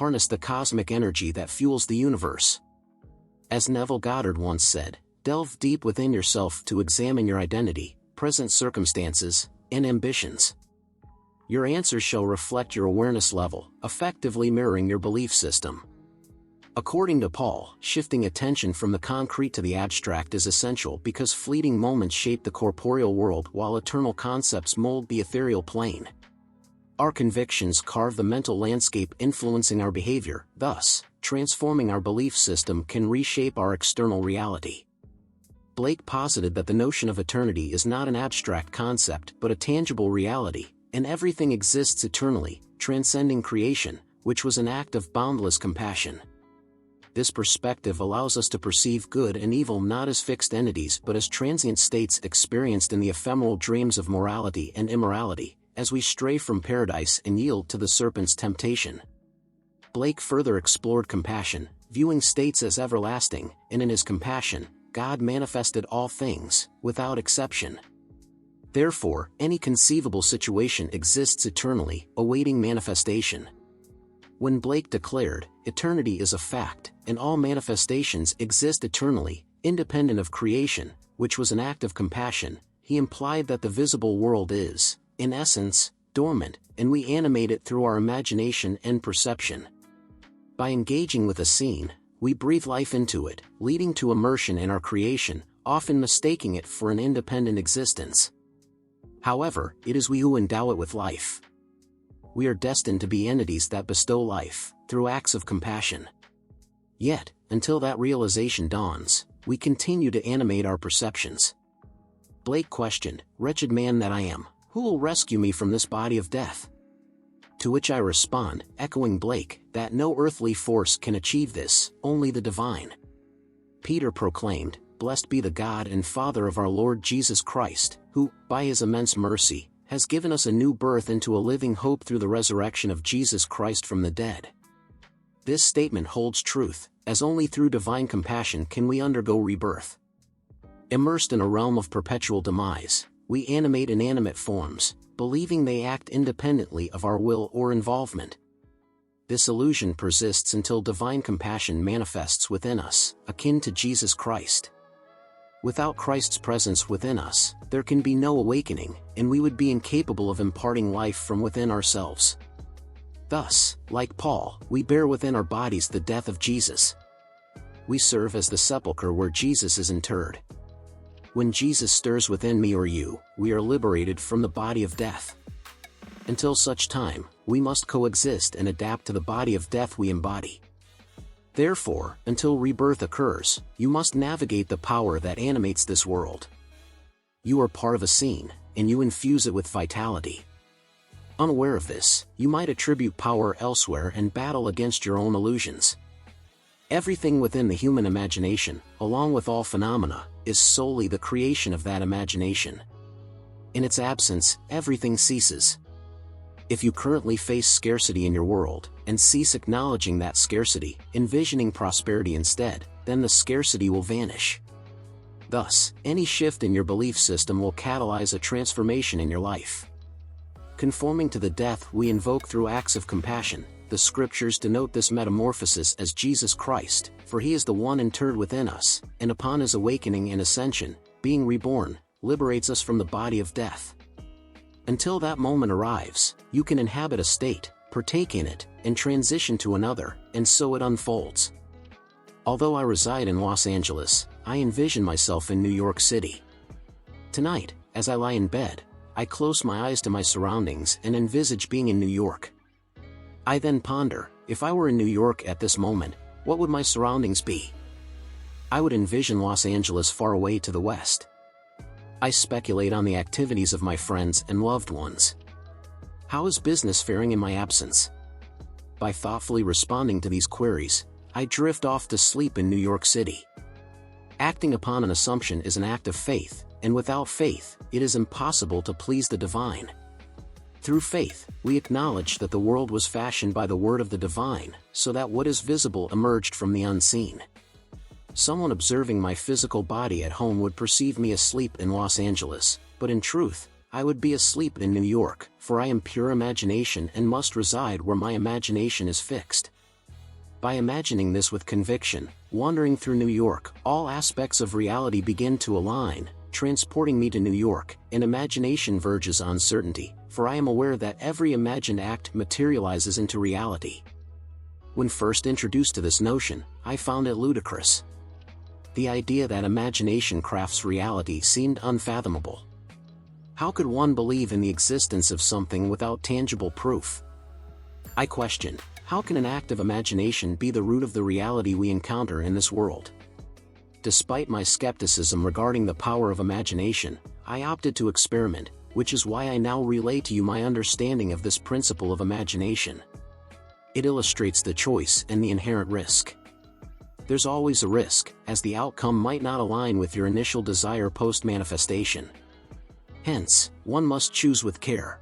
harness the cosmic energy that fuels the universe. As Neville Goddard once said, delve deep within yourself to examine your identity, present circumstances, and ambitions. Your answers shall reflect your awareness level, effectively mirroring your belief system. According to Paul, shifting attention from the concrete to the abstract is essential because fleeting moments shape the corporeal world while eternal concepts mold the ethereal plane. Our convictions carve the mental landscape influencing our behavior, thus, transforming our belief system can reshape our external reality. Blake posited that the notion of eternity is not an abstract concept but a tangible reality, and everything exists eternally, transcending creation, which was an act of boundless compassion. This perspective allows us to perceive good and evil not as fixed entities but as transient states experienced in the ephemeral dreams of morality and immorality, as we stray from paradise and yield to the serpent's temptation. Blake further explored compassion, viewing states as everlasting, and in his compassion, God manifested all things, without exception. Therefore, any conceivable situation exists eternally, awaiting manifestation. When Blake declared, "Eternity is a fact, and all manifestations exist eternally, independent of creation," which was an act of compassion, he implied that the visible world is, in essence, dormant, and we animate it through our imagination and perception. By engaging with a scene, we breathe life into it, leading to immersion in our creation, often mistaking it for an independent existence. However, it is we who endow it with life. We are destined to be entities that bestow life, through acts of compassion. Yet, until that realization dawns, we continue to animate our perceptions. Blake questioned, "Wretched man that I am, who will rescue me from this body of death?" To which I respond, echoing Blake, that no earthly force can achieve this, only the divine. Peter proclaimed, "Blessed be the God and Father of our Lord Jesus Christ, who, by his immense mercy, has given us a new birth into a living hope through the resurrection of Jesus Christ from the dead." This statement holds truth, as only through divine compassion can we undergo rebirth. Immersed in a realm of perpetual demise, we animate inanimate forms, believing they act independently of our will or involvement. This illusion persists until divine compassion manifests within us, akin to Jesus Christ. Without Christ's presence within us, there can be no awakening, and we would be incapable of imparting life from within ourselves. Thus, like Paul, we bear within our bodies the death of Jesus. We serve as the sepulchre where Jesus is interred. When Jesus stirs within me or you, we are liberated from the body of death. Until such time, we must coexist and adapt to the body of death we embody. Therefore, until rebirth occurs, you must navigate the power that animates this world. You are part of a scene, and you infuse it with vitality. Unaware of this, you might attribute power elsewhere and battle against your own illusions. Everything within the human imagination, along with all phenomena, is solely the creation of that imagination. In its absence, everything ceases. If you currently face scarcity in your world, and cease acknowledging that scarcity, envisioning prosperity instead, then the scarcity will vanish. Thus, any shift in your belief system will catalyze a transformation in your life. Conforming to the death we invoke through acts of compassion, the scriptures denote this metamorphosis as Jesus Christ, for he is the one interred within us, and upon his awakening and ascension, being reborn, liberates us from the body of death. Until that moment arrives, you can inhabit a state, partake in it, and transition to another, and so it unfolds. Although I reside in Los Angeles, I envision myself in New York City. Tonight, as I lie in bed, I close my eyes to my surroundings and envisage being in New York. I then ponder, if I were in New York at this moment, what would my surroundings be? I would envision Los Angeles far away to the west. I speculate on the activities of my friends and loved ones. How is business faring in my absence? By thoughtfully responding to these queries, I drift off to sleep in New York City. Acting upon an assumption is an act of faith, and without faith, it is impossible to please the divine. Through faith, we acknowledge that the world was fashioned by the word of the divine, so that what is visible emerged from the unseen. Someone observing my physical body at home would perceive me asleep in Los Angeles, but in truth, I would be asleep in New York, for I am pure imagination and must reside where my imagination is fixed. By imagining this with conviction, wandering through New York, all aspects of reality begin to align, transporting me to New York, and imagination verges on certainty, for I am aware that every imagined act materializes into reality. When first introduced to this notion, I found it ludicrous. The idea that imagination crafts reality seemed unfathomable. How could one believe in the existence of something without tangible proof? I questioned, how can an act of imagination be the root of the reality we encounter in this world? Despite my skepticism regarding the power of imagination, I opted to experiment, which is why I now relay to you my understanding of this principle of imagination. It illustrates the choice and the inherent risk. There's always a risk, as the outcome might not align with your initial desire post-manifestation. Hence, one must choose with care.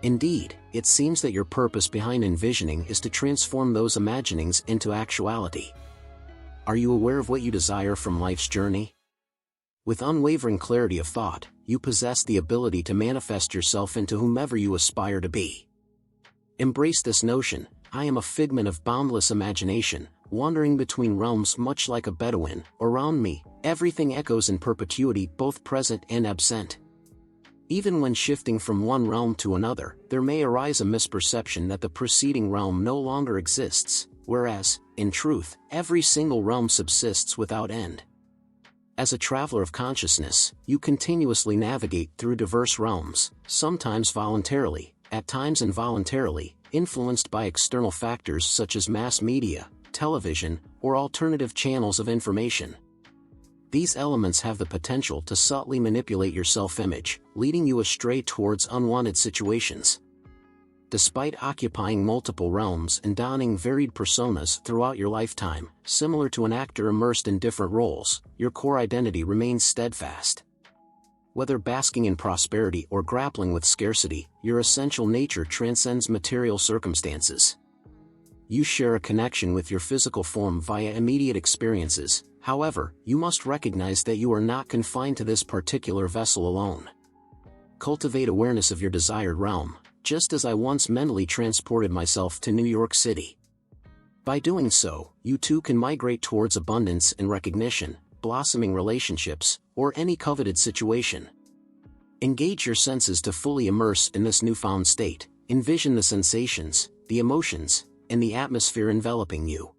Indeed, it seems that your purpose behind envisioning is to transform those imaginings into actuality. Are you aware of what you desire from life's journey? With unwavering clarity of thought, you possess the ability to manifest yourself into whomever you aspire to be. Embrace this notion: I am a figment of boundless imagination, wandering between realms much like a Bedouin. Around me, everything echoes in perpetuity, both present and absent. Even when shifting from one realm to another, there may arise a misperception that the preceding realm no longer exists, whereas, in truth, every single realm subsists without end. As a traveler of consciousness, you continuously navigate through diverse realms, sometimes voluntarily, at times involuntarily, influenced by external factors such as mass media, television, or alternative channels of information. These elements have the potential to subtly manipulate your self-image, leading you astray towards unwanted situations. Despite occupying multiple realms and donning varied personas throughout your lifetime, similar to an actor immersed in different roles, your core identity remains steadfast. Whether basking in prosperity or grappling with scarcity, your essential nature transcends material circumstances. You share a connection with your physical form via immediate experiences. However, you must recognize that you are not confined to this particular vessel alone. Cultivate awareness of your desired realm, just as I once mentally transported myself to New York City. By doing so, you too can migrate towards abundance and recognition, blossoming relationships, or any coveted situation. Engage your senses to fully immerse in this newfound state. Envision the sensations, the emotions, and the atmosphere enveloping you.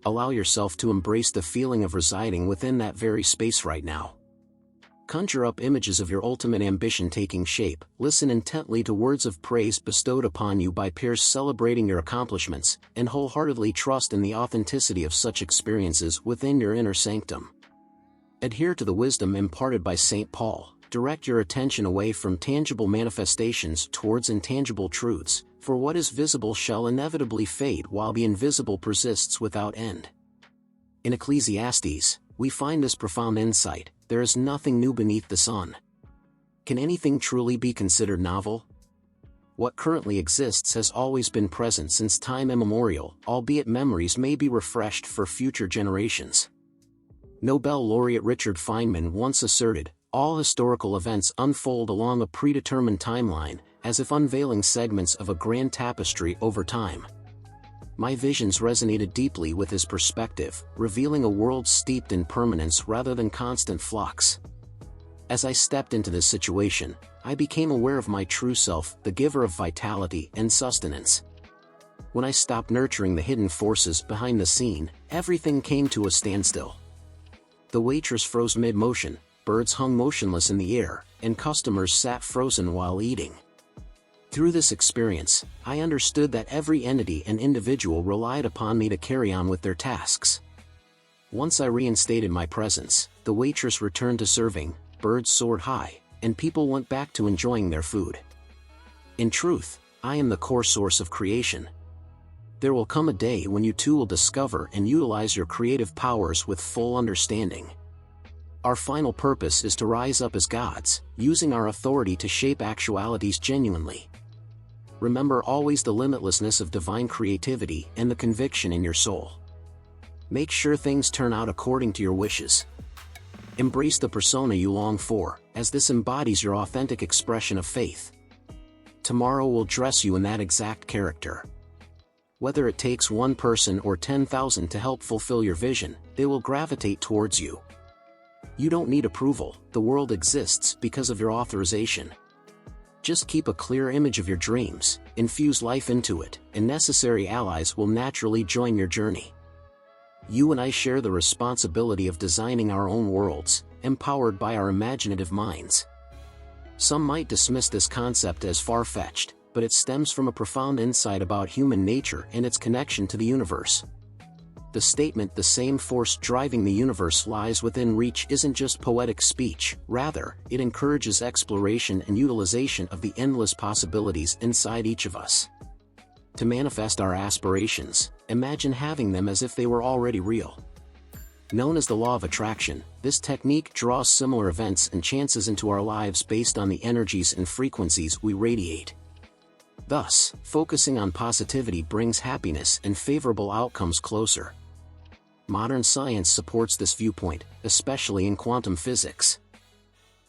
Allow yourself to embrace the feeling of residing within that very space right now. Conjure up images of your ultimate ambition taking shape. Listen intently to words of praise bestowed upon you by peers celebrating your accomplishments, and wholeheartedly trust in the authenticity of such experiences within your inner sanctum. Adhere to the wisdom imparted by St. Paul. Direct your attention away from tangible manifestations towards intangible truths, for what is visible shall inevitably fade while the invisible persists without end. In Ecclesiastes, we find this profound insight: there is nothing new beneath the sun. Can anything truly be considered novel? What currently exists has always been present since time immemorial, albeit memories may be refreshed for future generations. Nobel laureate Richard Feynman once asserted, all historical events unfold along a predetermined timeline, as if unveiling segments of a grand tapestry over time. My visions resonated deeply with his perspective, revealing a world steeped in permanence rather than constant flux. As I stepped into this situation, I became aware of my true self, the giver of vitality and sustenance. When I stopped nurturing the hidden forces behind the scene, everything came to a standstill. The waitress froze mid-motion, birds hung motionless in the air, and customers sat frozen while eating. Through this experience, I understood that every entity and individual relied upon me to carry on with their tasks. Once I reinstated my presence, the waitress returned to serving, birds soared high, and people went back to enjoying their food. In truth, I am the core source of creation. There will come a day when you too will discover and utilize your creative powers with full understanding. Our final purpose is to rise up as gods, using our authority to shape actualities genuinely. Remember always the limitlessness of divine creativity and the conviction in your soul. Make sure things turn out according to your wishes. Embrace the persona you long for, as this embodies your authentic expression of faith. Tomorrow will dress you in that exact character. Whether it takes one person or 10,000 to help fulfill your vision, they will gravitate towards you. You don't need approval, the world exists because of your authorization. Just keep a clear image of your dreams, infuse life into it, and necessary allies will naturally join your journey. You and I share the responsibility of designing our own worlds, empowered by our imaginative minds. Some might dismiss this concept as far-fetched, but it stems from a profound insight about human nature and its connection to the universe. The statement "the same force driving the universe lies within reach" isn't just poetic speech, rather, it encourages exploration and utilization of the endless possibilities inside each of us. To manifest our aspirations, imagine having them as if they were already real. Known as the law of attraction, this technique draws similar events and chances into our lives based on the energies and frequencies we radiate. Thus, focusing on positivity brings happiness and favorable outcomes closer. Modern science supports this viewpoint, especially in quantum physics.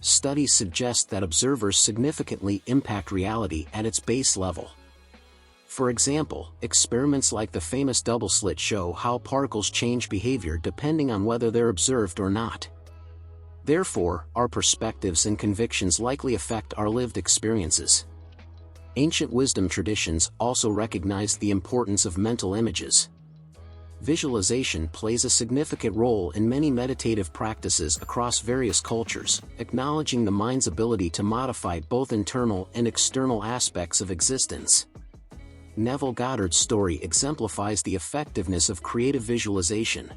Studies suggest that observers significantly impact reality at its base level. For example, experiments like the famous double slit show how particles change behavior depending on whether they're observed or not. Therefore, our perspectives and convictions likely affect our lived experiences. Ancient wisdom traditions also recognized the importance of mental images. Visualization plays a significant role in many meditative practices across various cultures, acknowledging the mind's ability to modify both internal and external aspects of existence. Neville Goddard's story exemplifies the effectiveness of creative visualization.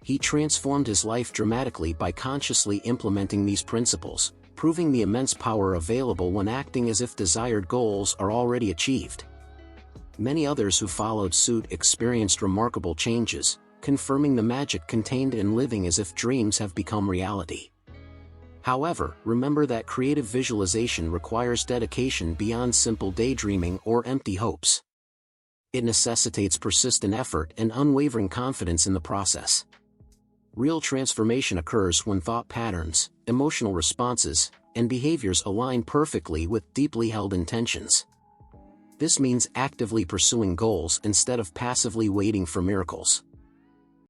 He transformed his life dramatically by consciously implementing these principles, proving the immense power available when acting as if desired goals are already achieved. Many others who followed suit experienced remarkable changes, confirming the magic contained in living as if dreams have become reality. However, remember that creative visualization requires dedication beyond simple daydreaming or empty hopes. It necessitates persistent effort and unwavering confidence in the process. Real transformation occurs when thought patterns, emotional responses, and behaviors align perfectly with deeply held intentions. This means actively pursuing goals instead of passively waiting for miracles.